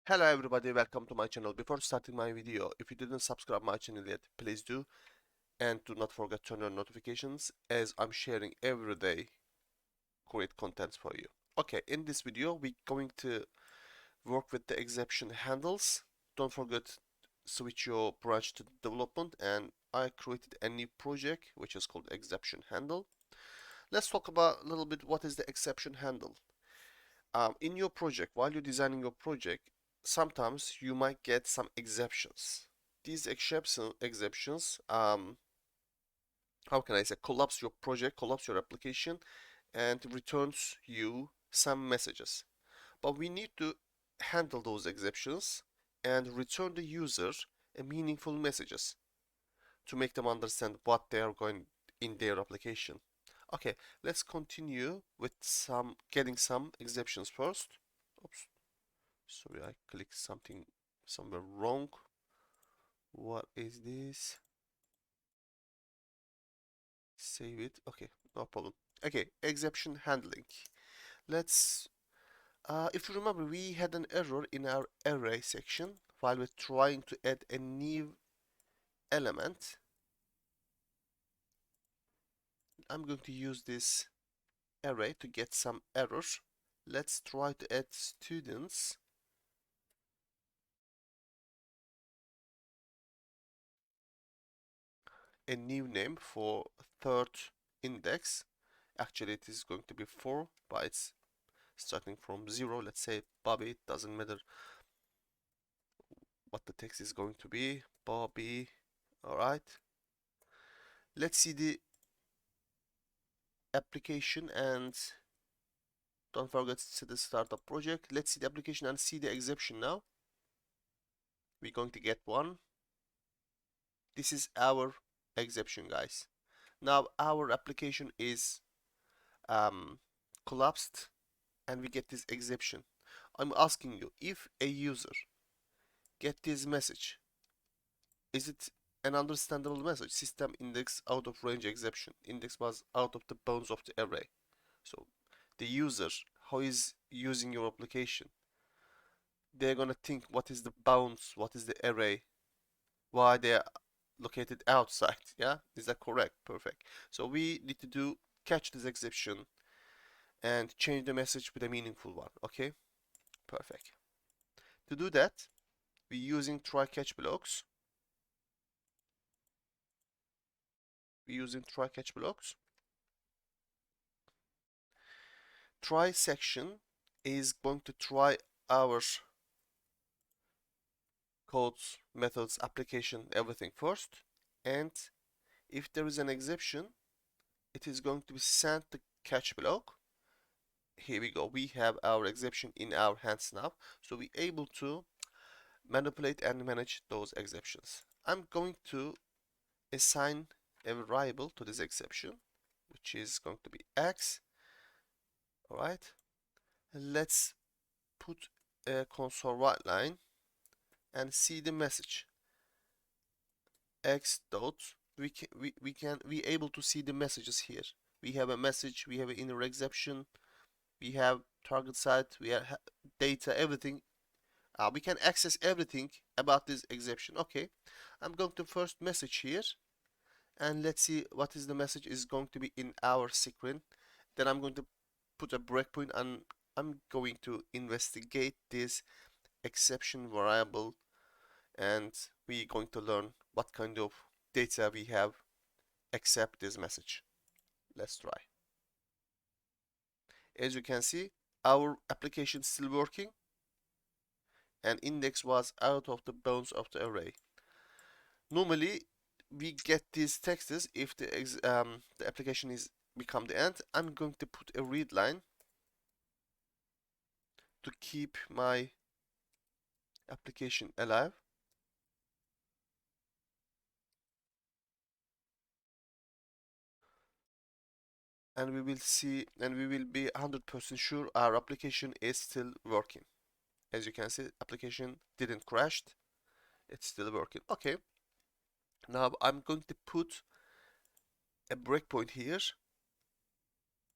Hello everybody, welcome to my channel. Before starting my video, if you didn't subscribe my channel yet, please do, and do not forget to turn on notifications as I'm sharing every day great contents for you. Okay, in this video we're going to work with the exception handles. Don't forget switch your branch to development, and I created a new project which is called exception handle. Let's talk about a little bit what is the exception handle. In your project, while you're designing your project, sometimes you might get some exceptions. These exceptions, how can I say, collapse your project, collapse your application, and returns you some messages. But we need to handle those exceptions and return the user a meaningful messages to make them understand what they are going in their application. Okay, let's continue with getting some exceptions first. Oops. Sorry, I clicked something somewhere wrong. What is this? Save it. Okay, no problem. Okay, exception handling. Let's, if you remember, we had an error in our array section while we're trying to add a new element. I'm going to use this array to get some errors. Let's try to add students. A new name for third index. Actually, it is going to be 4 bytes starting from 0. Let's say Bobby. It doesn't matter what the text is going to be. Bobby. Alright. Let's see the application, and don't forget to the startup project. Let's see the application and see the exception now. We're going to get one. This is our exception, guys. Now our application is collapsed and we get this exception. I'm asking you, if a user get this message, is it an understandable message? System index out of range exception. Index was out of the bounds of the array. So the user, how is using your application, they're gonna think what is the bounds, what is the array, why they are located outside. Yeah, is that correct? Perfect. So we need to do catch this exception and change the message with a meaningful one. Okay, perfect. To do that, we're using try catch blocks. Try section is going to try our codes, methods, application, everything first, and if there is an exception, it is going to be sent the catch block. Here we go, we have our exception in our hands now, so we're able to manipulate and manage those exceptions. I'm going to assign a variable to this exception, which is going to be x. Alright, let's put a console write line and see the message. X dot, we able to see the messages here. We have a message, we have an inner exception, we have target site, we have data, everything. We can access everything about this exception. Okay, I'm going to first message here, and let's see what is the message is going to be in our screen. Then I'm going to put a breakpoint, and I'm going to investigate this exception variable, and we're going to learn what kind of data we have except this message. Let's try. As you can see, our application is still working, and index was out of the bounds of the array. Normally, we get these texts if the application is become the end. I'm going to put a read line to keep my application alive. And we will see, and we will be 100% sure our application is still working. As you can see, application didn't crash, it's still working. Okay, now I'm going to put a breakpoint here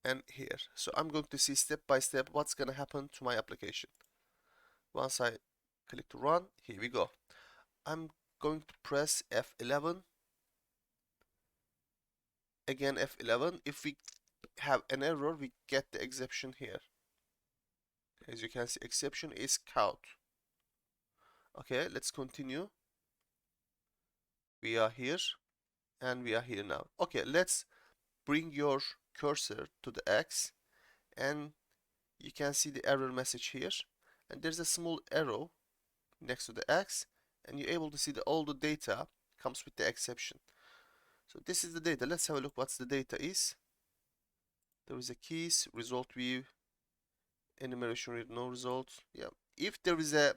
and here, so I'm going to see step by step what's gonna happen to my application. Once I Click to run. Here we go. I'm going to press F11. Again F11. If we have an error, we get the exception here. As you can see, exception is count. Okay, let's continue. We are here and we are here now. Okay, let's bring your cursor to the X and you can see the error message here. And there's a small arrow next to the X and you're able to see that all the data comes with the exception. So this is the data. Let's have a look what's the data is. There is a keys, result view, enumeration read, no result. Yeah, if there is a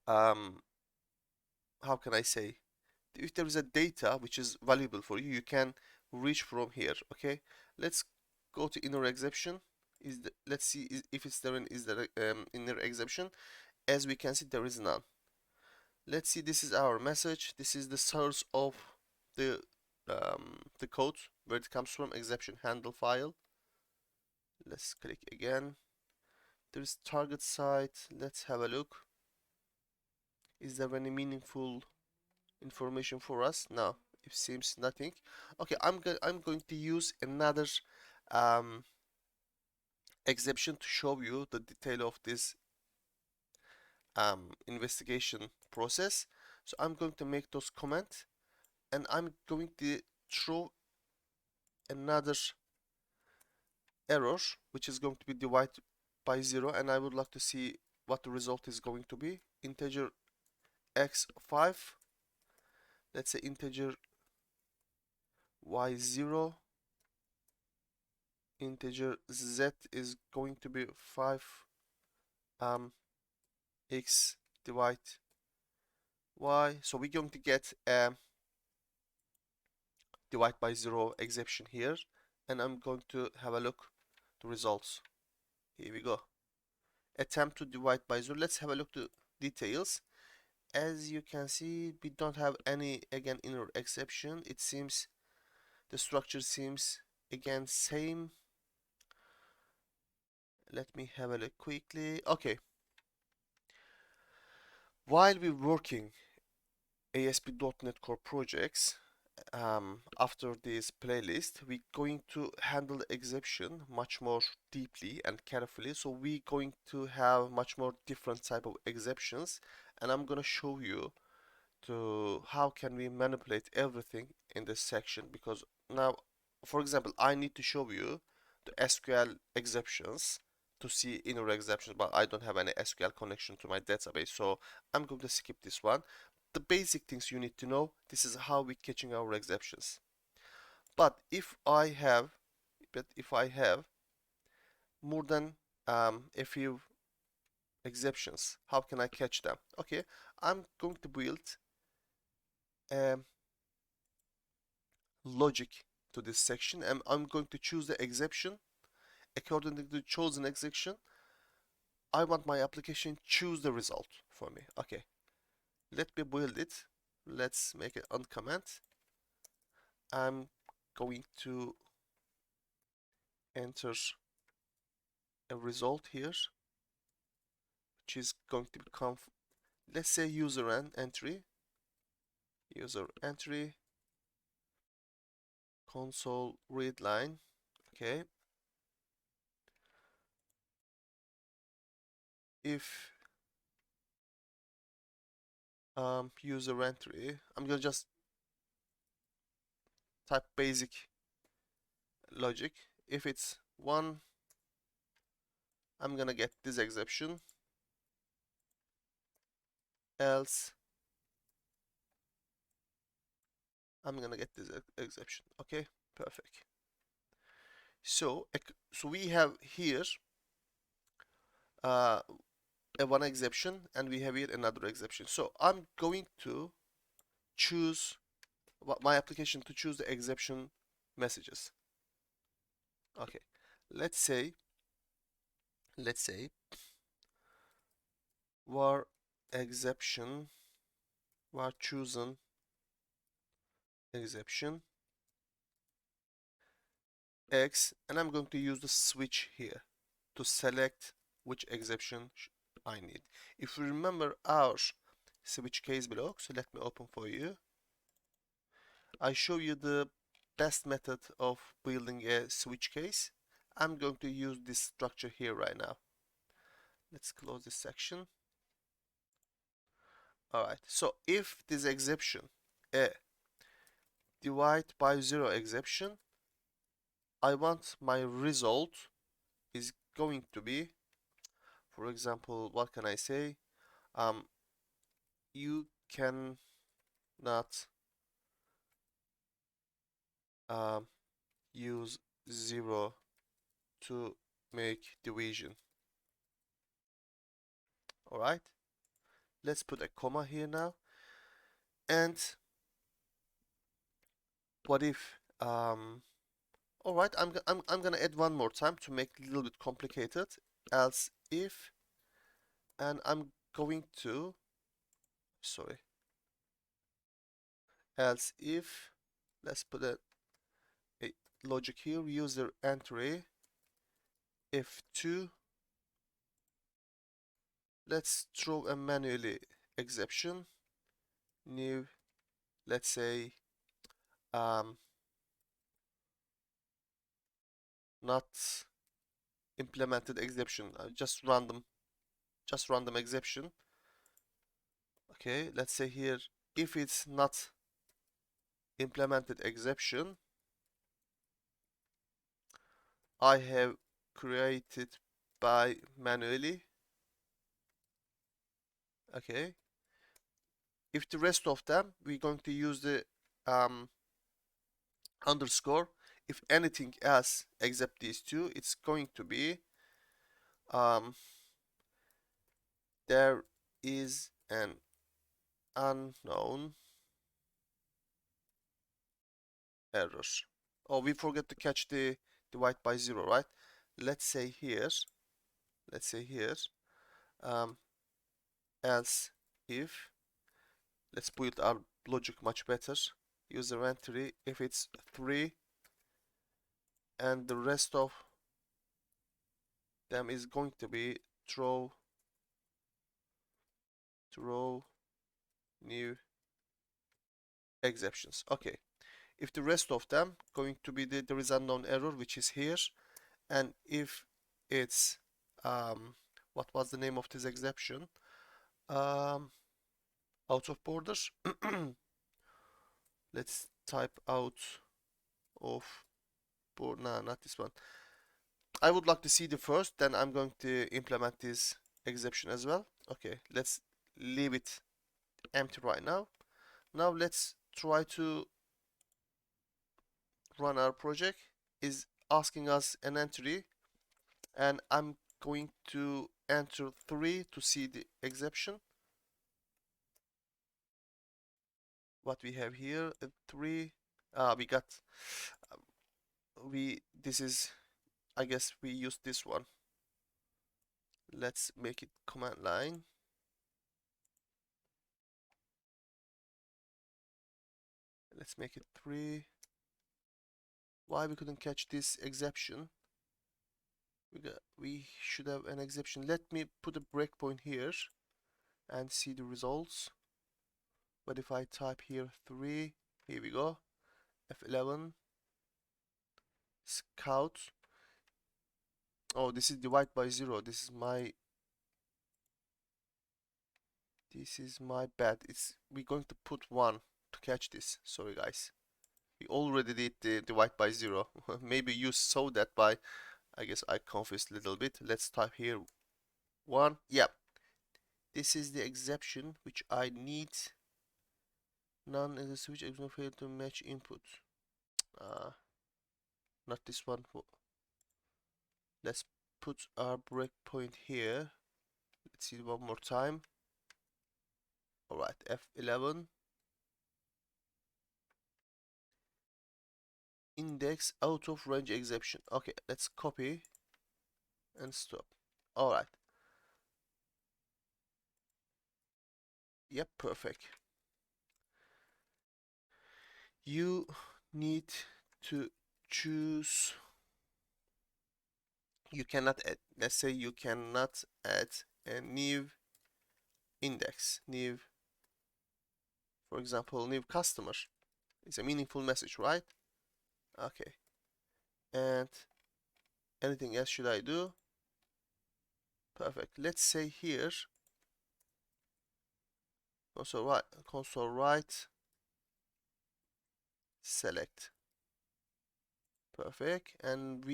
how can I say, if there is a data which is valuable for you, you can reach from here. Okay, let's go to inner exception. Let's see if it's there, is there inner exception. As we can see, there is none. Let's see, this is our message. This is the source of the code where it comes from, exception handle file. Let's click again. There is target site. Let's have a look. Is there any meaningful information for us? No, it seems nothing. Okay, I'm going to use another um, exception to show you the detail of this investigation process. So I'm going to make those comments and I'm going to throw another error which is going to be divided by 0, and I would like to see what the result is going to be. Integer x5, let's say integer y0, integer z is going to be 5 x divide y. So we're going to get divide by 0 exception here, and I'm going to have a look the results. Here we go. Attempt to divide by 0. Let's have a look to details. As you can see, we don't have any again inner exception. It seems the structure seems again same. Let me have a look quickly. Okay, while we're working ASP.NET Core projects, after this playlist, we're going to handle the exception much more deeply and carefully. So we're going to have much more different type of exceptions, and I'm gonna show you to how can we manipulate everything in this section. Because now, for example, I need to show you the SQL exceptions to see inner exceptions, but I don't have any SQL connection to my database, so I'm going to skip this one. The basic things you need to know, this is how we're catching our exceptions. But if I have more than a few exceptions, how can I catch them? Okay, I'm going to build logic to this section, and I'm going to choose the exception. According to the chosen exception, I want my application choose the result for me. Okay, let me build it. Let's make it uncomment. I'm going to enter a result here, which is going to become, let's say, user entry, console read line. Okay, if user entry, I'm gonna just type basic logic. If it's 1, I'm gonna get this exception, else I'm gonna get this exception. Okay, perfect. So we have here one exception, and we have here another exception. So I'm going to choose my application to choose the exception messages. Okay, let's say var exception, var chosen exception X, and I'm going to use the switch here to select which exception I need. If you remember our switch case block, so let me open for you. I show you the best method of building a switch case. I'm going to use this structure here right now. Let's close this section. Alright, so if this exception, a divide by zero exception, I want my result is going to be, for example, what can I say? You cannot use zero to make division. Alright, let's put a comma here now. And what if alright, I'm gonna add one more time to make it a little bit complicated. Else if, and I'm going to, sorry, else if, let's put a logic here, user entry if2, let's throw a manually exception, new, let's say not implemented exception, just random exception. Okay, let's say here, if it's not implemented exception, I have created by manually. Okay, if the rest of them, we're going to use the underscore. If anything else except these two, it's going to be there is an unknown error. Oh, we forget to catch the divide by zero, right? Let's say here, um, else if, let's build our logic much better. User entry if it's 3 and the rest of them is going to be throw new exceptions. Okay, if the rest of them going to be there is unknown error, which is here, and if it's what was the name of this exception, out of borders. Let's type out of border. No, not this one. I would like to see the first, then I'm going to implement this exception as well. Okay, let's leave it empty right now. Now let's try to run our project. Is asking us an entry, and I'm going to enter 3 to see the exception. What we have here, 3. We got this is, I guess we use this one. Let's make it command line. Let's make it 3. Why we couldn't catch this exception? We should have an exception. Let me put a breakpoint here and see the results. But if I type here 3, here we go, F11, scout. Oh, this is divide by 0. This is my bad. We're going to put 1 to catch this. Sorry guys. We already did the divide by 0. Maybe you saw that by, I guess I confused a little bit. Let's type here 1. Yep. This is the exception which I need. None is a switch exception failed to match input. Not this one. Let's put our breakpoint here. Let's see one more time. Alright, F11. Index out of range exception. Okay, let's copy and stop. Alright. Yep, perfect. You need to choose. You cannot add, let's say you cannot add and new index, new, for example, new customer. It's a meaningful message, right? Okay. And anything else should I do? Perfect. Let's say here console right select. Perfect. And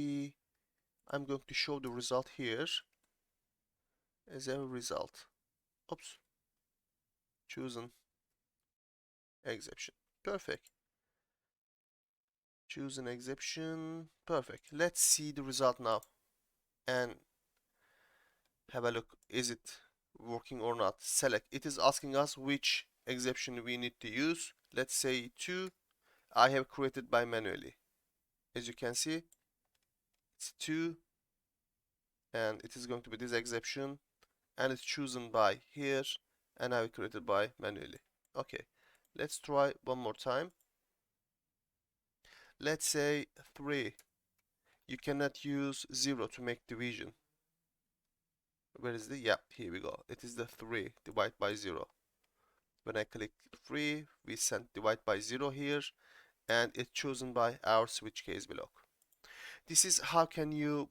I'm going to show the result here as a result. Oops. Chosen exception. Perfect. Choose an exception. Perfect. Let's see the result now and have a look. Is it working or not? Select. It is asking us which exception we need to use. Let's say 2. I have created by manually. As you can see, it's 2 and it is going to be this exception and it's chosen by here and I will create it by manually. Okay, let's try one more time. Let's say 3. You cannot use 0 to make division. Where is the, yeah, here we go. It is the 3 divide by 0. When I click 3, we send divide by 0 here and it's chosen by our switch case block. This is how can you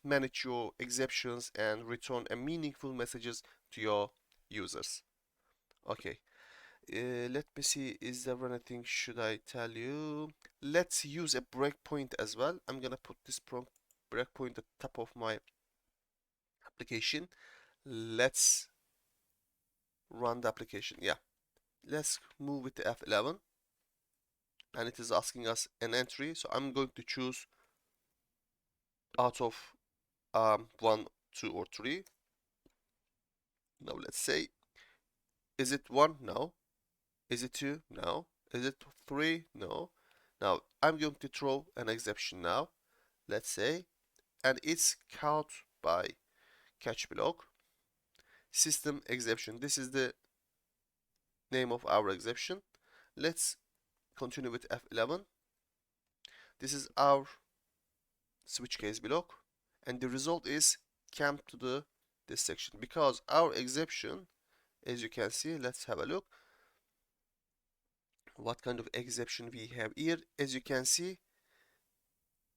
manage your exceptions and return a meaningful messages to your users. Okay, let me see, is there anything should I tell you? Let's use a breakpoint as well. I'm gonna put this breakpoint at the top of my application. Let's run the application. Yeah, let's move it to F11 and it is asking us an entry, so I'm going to choose out of 1, 2 or 3. Now let's say, is it 1? No. Is it 2? No. Is it 3? No. Now I'm going to throw an exception now, let's say, and it's caught by catch block system exception. This is the name of our exception. Let's continue with F11. This is our switch case block and the result is come to this section because our exception, as you can see, let's have a look what kind of exception we have here. As you can see,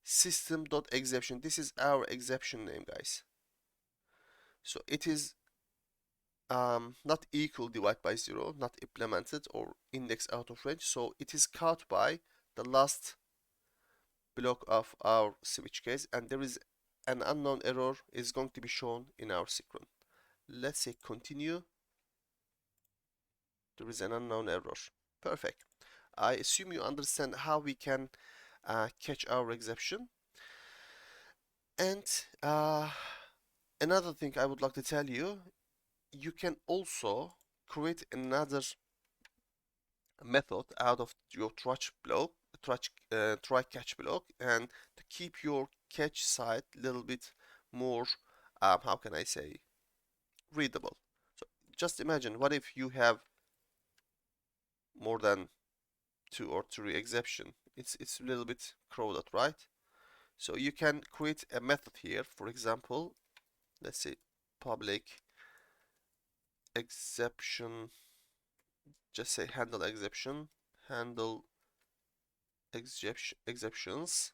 system.exception. This is our exception name, guys. So it is not equal divide by 0, not implemented or index out of range. So it is caught by the last block of our switch case and there is an unknown error is going to be shown in our sequence. Let's say continue. There is an unknown error. Perfect. I assume you understand how we can catch our exception. And another thing I would like to tell you, you can also create another method out of your try catch block, and to keep your catch side a little bit more, how can I say, readable. So just imagine, what if you have more than 2 or 3 exception? It's a little bit crowded, right? So you can create a method here. For example, let's say public exception, just say handle exception, handle exceptions,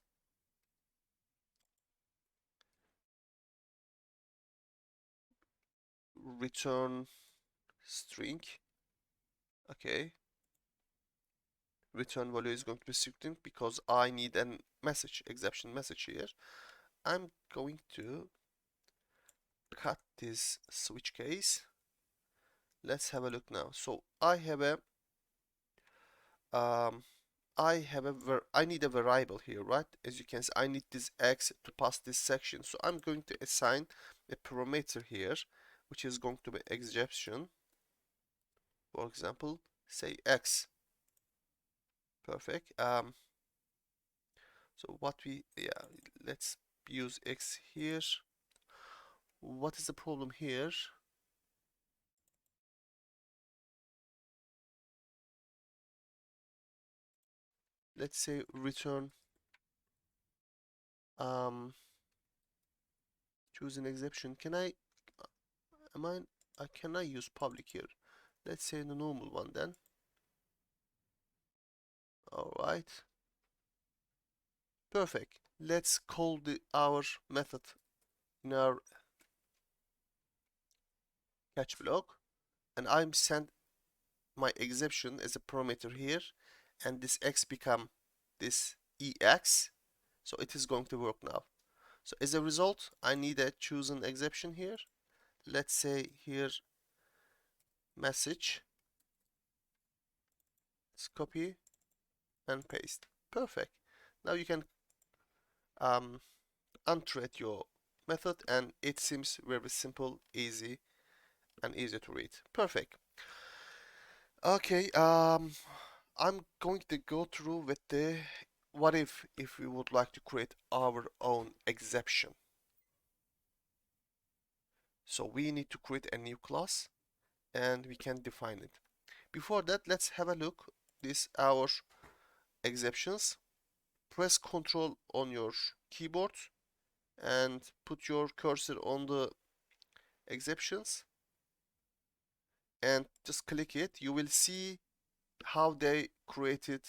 return string. Okay, return value is going to be string because I need a message, exception message here. I'm going to cut this switch case. Let's have a look now. So I have a I need a variable here, right? As you can see, I need this x to pass this section. So I'm going to assign a parameter here, which is going to be exception. For example, say x. Perfect. So let's use x here. What is the problem here? Let's say return choose an exception. Can I I cannot use public here. Let's say the normal one then. Alright. Perfect. Let's call our method in our catch block, and I'm sent my exception as a parameter here, and this x become this ex, so it is going to work now. So as a result, I need a chosen exception here. Let's say here message. Let's copy and paste. Perfect. Now you can unthread your method, and it seems very simple, easy, and easy to read. Perfect. Okay, I'm going to go through with the what if we would like to create our own exception. So we need to create a new class and we can define it. Before that, let's have a look. This our exceptions. Press Ctrl on your keyboard and put your cursor on the exceptions and just click it. You will see how they created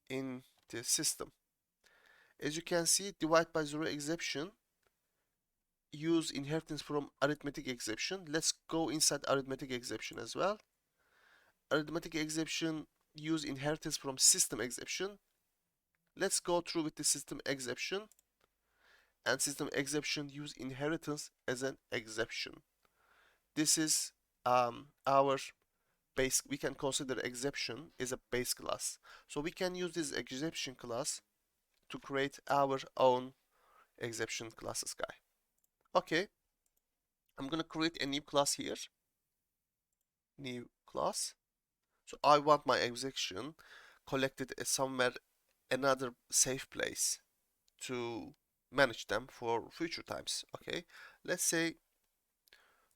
in the system. As you can see, divide by zero exception, use inheritance from arithmetic exception. Let's go inside arithmetic exception as well. Arithmetic exception, use inheritance from system exception. Let's go through with the system exception, and system exception use inheritance as an exception. This is our base. We can consider exception is a base class, so we can use this exception class to create our own exception classes guy. Okay, I'm gonna create a new class here. New class. So I want my exception collected somewhere another safe place to manage them for future times. Okay, let's say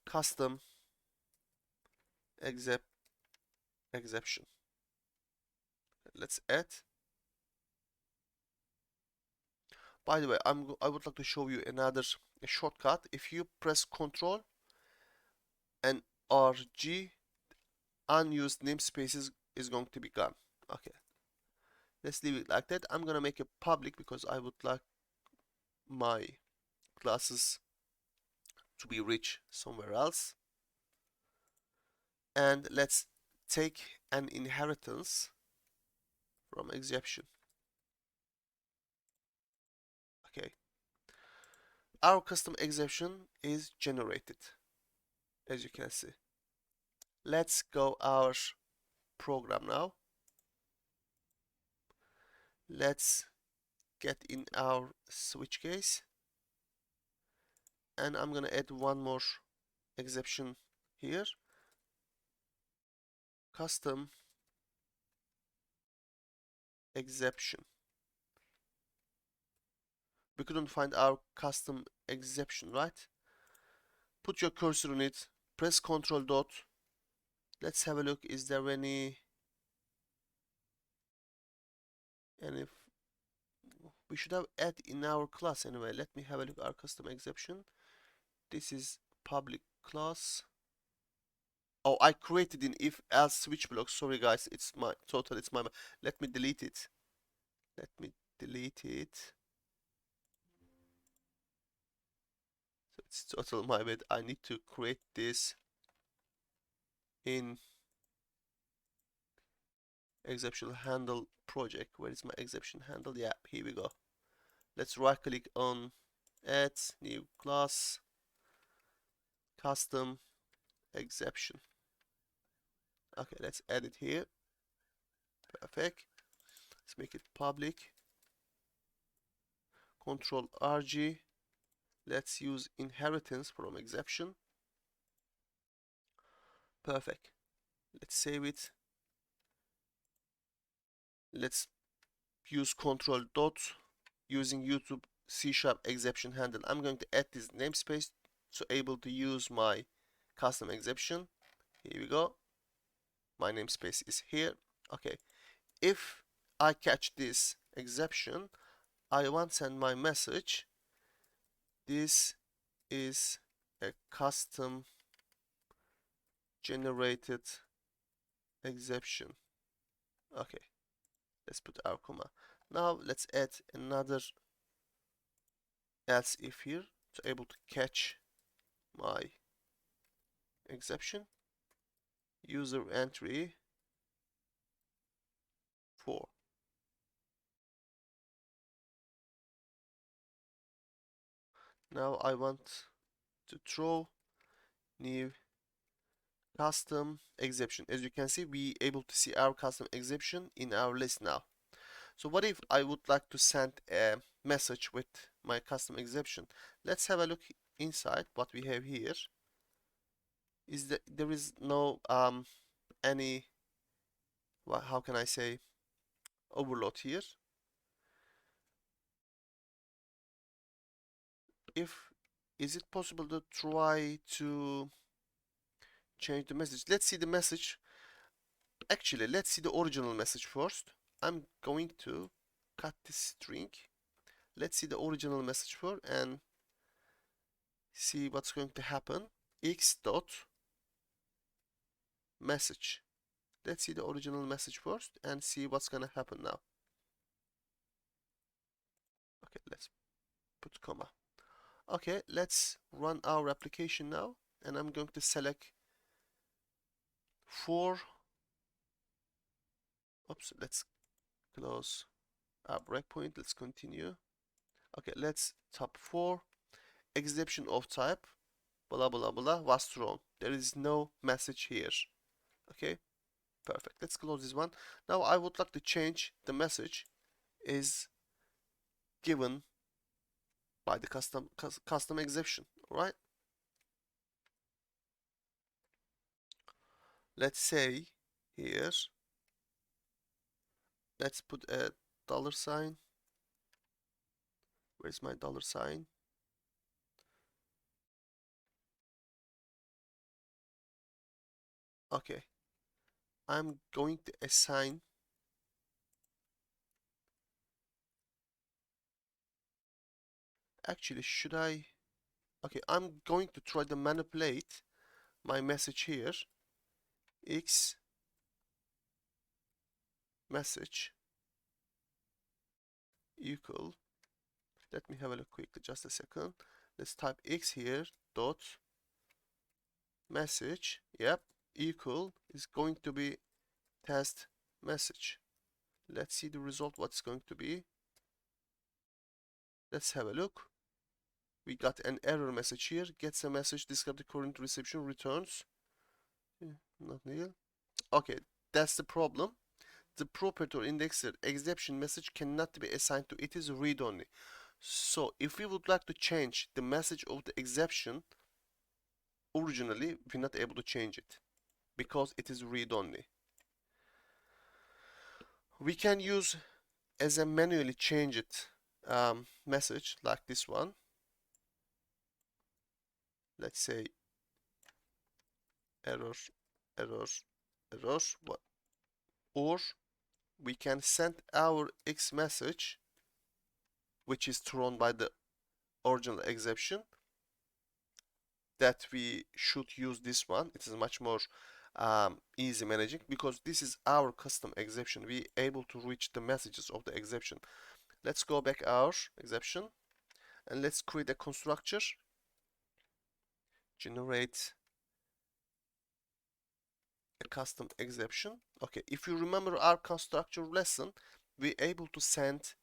custom exception. Let's add. By the way, I would like to show you another shortcut. If you press Ctrl and RG, unused namespaces is going to be gone. Okay, let's leave it like that. I'm gonna make it public because I would like my classes to be rich somewhere else. And let's take an inheritance from exception. Okay, our custom exception is generated, as you can see. Let's go our program now. Let's get in our switch case, and I'm gonna add one more exception here. Custom exception. We couldn't find our custom exception, right? Put your cursor on it, press Ctrl dot. Let's have a look. Is there any we should have add in our class anyway. Let me have a look at our custom exception. This is public class. Oh, I created an if else switch block. Sorry guys, it's my let me delete it. Let me delete it. So it's total my bad. I need to create this in exception handle project. Where is my exception handle? Yeah, here we go. Let's right click on add new class, custom exception. Okay, let's add it here. Perfect. Let's make it public. Control RG. Let's use inheritance from exception. Perfect. Let's save it. Let's use control dot using YouTube C# exception handle. I'm going to add this namespace so able to use my custom exception. Here we go. My namespace is here. Okay. If I catch this exception, I want to send my message. This is a custom generated exception. Okay, let's put our comma. Now let's add another else if here to able to catch my exception. User entry 4. Now I want to throw new custom exception. As you can see, we able to see our custom exception in our list now. So what if I would like to send a message with my custom exception? Let's have a look inside what we have here. Is that there is no any, well, how can I say, overload here. If is it possible to try to change the message? Let's see the message. Actually, let's see the original message first. I'm going to cut this string. Let's see the original message first and see what's going to happen. X dot message. Let's see the original message first and see what's gonna happen now. Okay, let's put comma. Okay, let's run our application now, and I'm going to select 4. Oops, let's close our breakpoint. Let's continue. Okay, let's type 4. Exception of type blah blah blah was thrown. There is no message here. Okay, perfect. Let's close this one. Now I would like to change the message is given by the custom exception. All right. Let's say here, let's put a dollar sign. Where's my dollar sign? Okay, I'm going to assign actually should I okay, I'm going to try to manipulate my message here. X message equal, let me have a look quickly, just a second. Let's type X here dot message, yep, equal is going to be test message. Let's see the result, what's going to be. Let's have a look. We got an error message here. Gets a message, describe the current reception, returns. Not nil. Okay, that's the problem. The property or indexer exception message cannot be assigned to it is read-only. So if we would like to change the message of the exception, originally we're not able to change it because it is read-only. We can use as a manually change it message like this one. Let's say error, error, error, what? Or we can send our X message, which is thrown by the original exception, that we should use this one. It is much more easy managing because this is our custom exception. We able to reach the messages of the exception. Let's go back our exception and let's create a constructor. Generate a custom exception. Okay, if you remember our constructor lesson, we able to send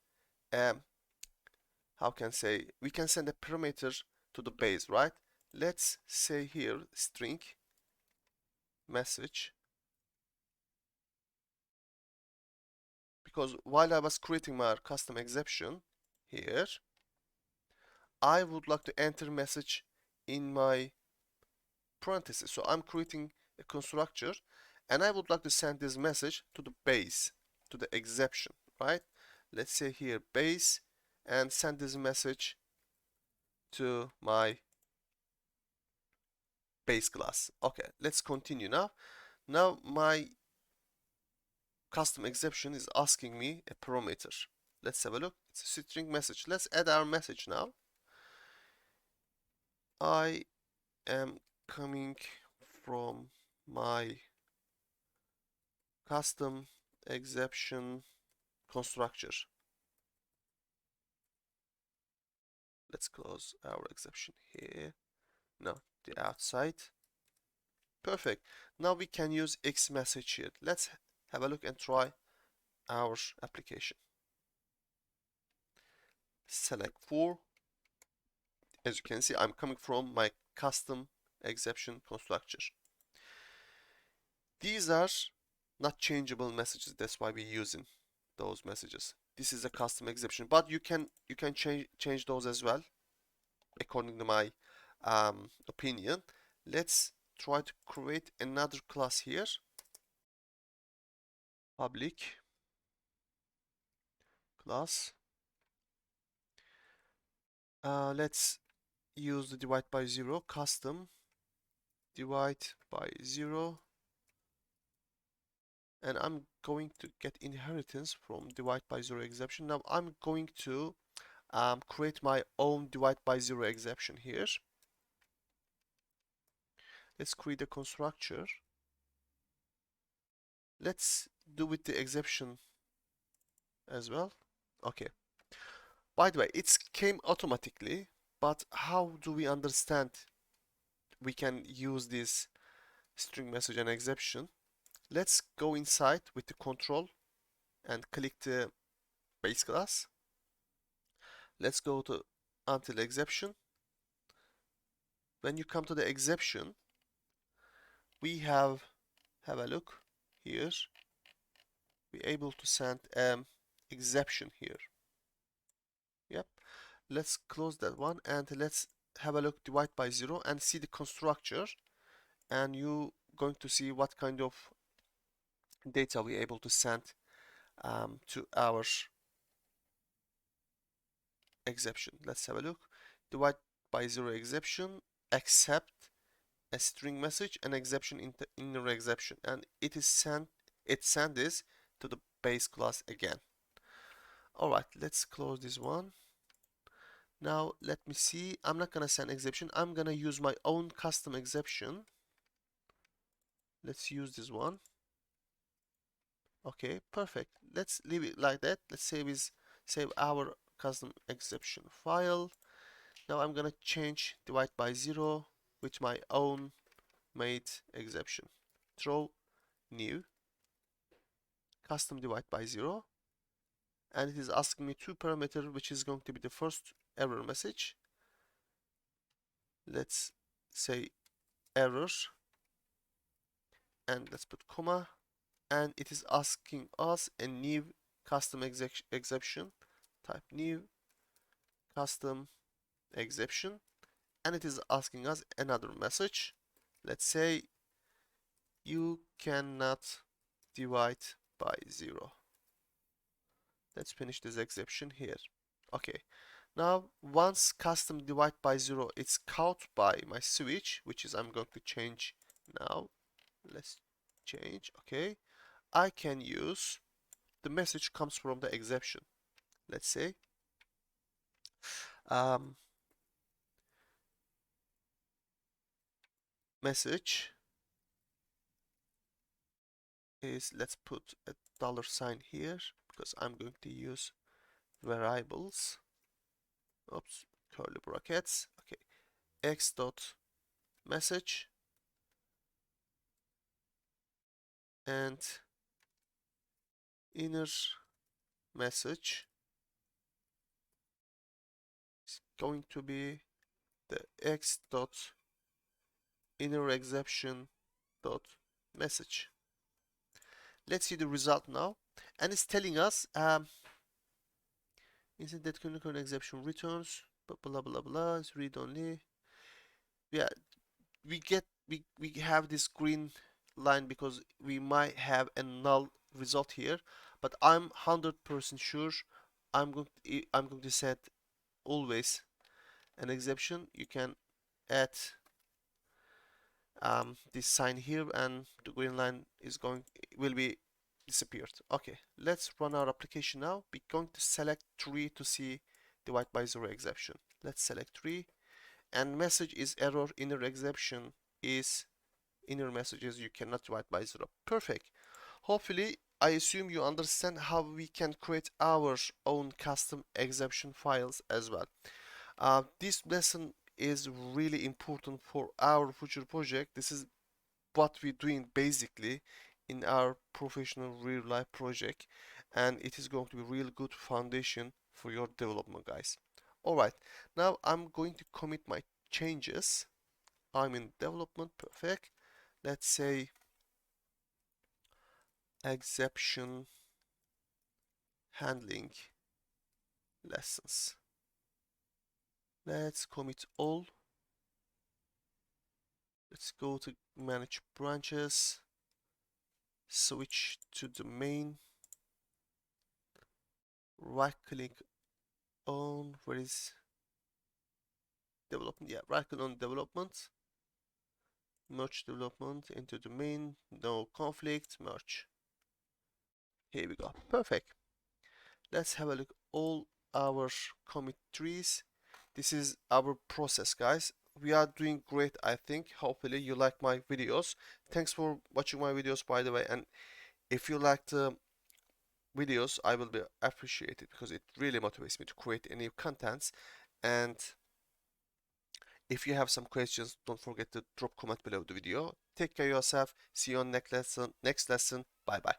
how can say, we can send a parameter to the base, right? Let's say here string message, because while I was creating my custom exception here, I would like to enter message in my parentheses. So I'm creating a constructor and I would like to send this message to the base, to the exception, right? Let's say here base and send this message to my base class. Okay, let's continue now. Now my custom exception is asking me a parameter. Let's have a look. It's a string message. Let's add our message now. I am coming from my custom exception constructor. Let's close our exception here. No, the outside. Perfect. Now we can use X message here. Let's have a look and try our application. Select 4. As you can see, I'm coming from my custom exception constructor. These are not changeable messages. That's why we're using those messages. This is a custom exception, but you can change those as well, according to my opinion. Let's try to create another class here. Public class. Let's use the divide by 0 custom divide by 0, and I'm going to get inheritance from divide by 0 exception. Now I'm going to create my own divide by 0 exception here. Let's create a constructor. Let's do with the exception as well. Okay. By the way, it came automatically, but how do we understand we can use this string message and exception? Let's go inside with the control and click the base class. Let's go to until exception. When you come to the exception, we have a look here. We're able to send exception here. Yep. Let's close that one and let's have a look divide by 0 and see the constructor, and you going to see what kind of data we're able to send to our exception. Let's have a look. Divide by 0 exception accept a string message and exception inner exception, and it send this to the base class again. Alright, let's close this one. Now let me see. I'm not gonna send exception. I'm gonna use my own custom exception. Let's use this one. Okay, perfect. Let's leave it like that. Let's save our custom exception file. Now I'm gonna change divide by 0 with my own made exception. Throw new custom divide by 0, and it is asking me 2 parameters, which is going to be the first error message. Let's say error, and let's put comma, and it is asking us a new custom exception. Type new custom exception, and it is asking us another message. Let's say you cannot divide by 0. Let's finish this exception here. Okay, now once custom divide by 0 it's caught by my switch, which is I'm going to change now. Let's change. Okay, I can use the message comes from the exception. Let's say message is, let's put a $sign here because I'm going to use variables. Oops, curly brackets. Okay, x dot message and inner message is going to be the x dot inner exception dot message. Let's see the result now, and it's telling us isn't that current exception returns blah blah blah blah, it's read only. Yeah, we have this green line because we might have a null result here, but I'm 100% sure I'm going to set always an exception. You can add this sign here, and the green line will be disappeared. Okay, let's run our application now. We're going to select 3 to see divide by 0 exception. Let's select 3, and message is error, inner exception is in your messages you cannot divide by 0. Perfect. Hopefully, I assume you understand how we can create our own custom exception files as well. This lesson is really important for our future project. This is what we're doing basically in our professional real life project, and it is going to be a real good foundation for your development, guys. Alright, now I'm going to commit my changes. I'm in development. Perfect. Let's say exception handling lessons. Let's commit all. Let's go to manage branches, switch to the main, right click on, where is development? Yeah, right click on development, merge development into the main, no conflict, merge. Here we go. Perfect. Let's have a look all our commit trees. This is our process, guys. We are doing great, I think. Hopefully you like my videos. Thanks for watching my videos, by the way. And if you like the videos, I will be appreciated because it really motivates me to create any contents. And if you have some questions, don't forget to drop comment below the video. Take care of yourself. See you on next lesson. Bye bye.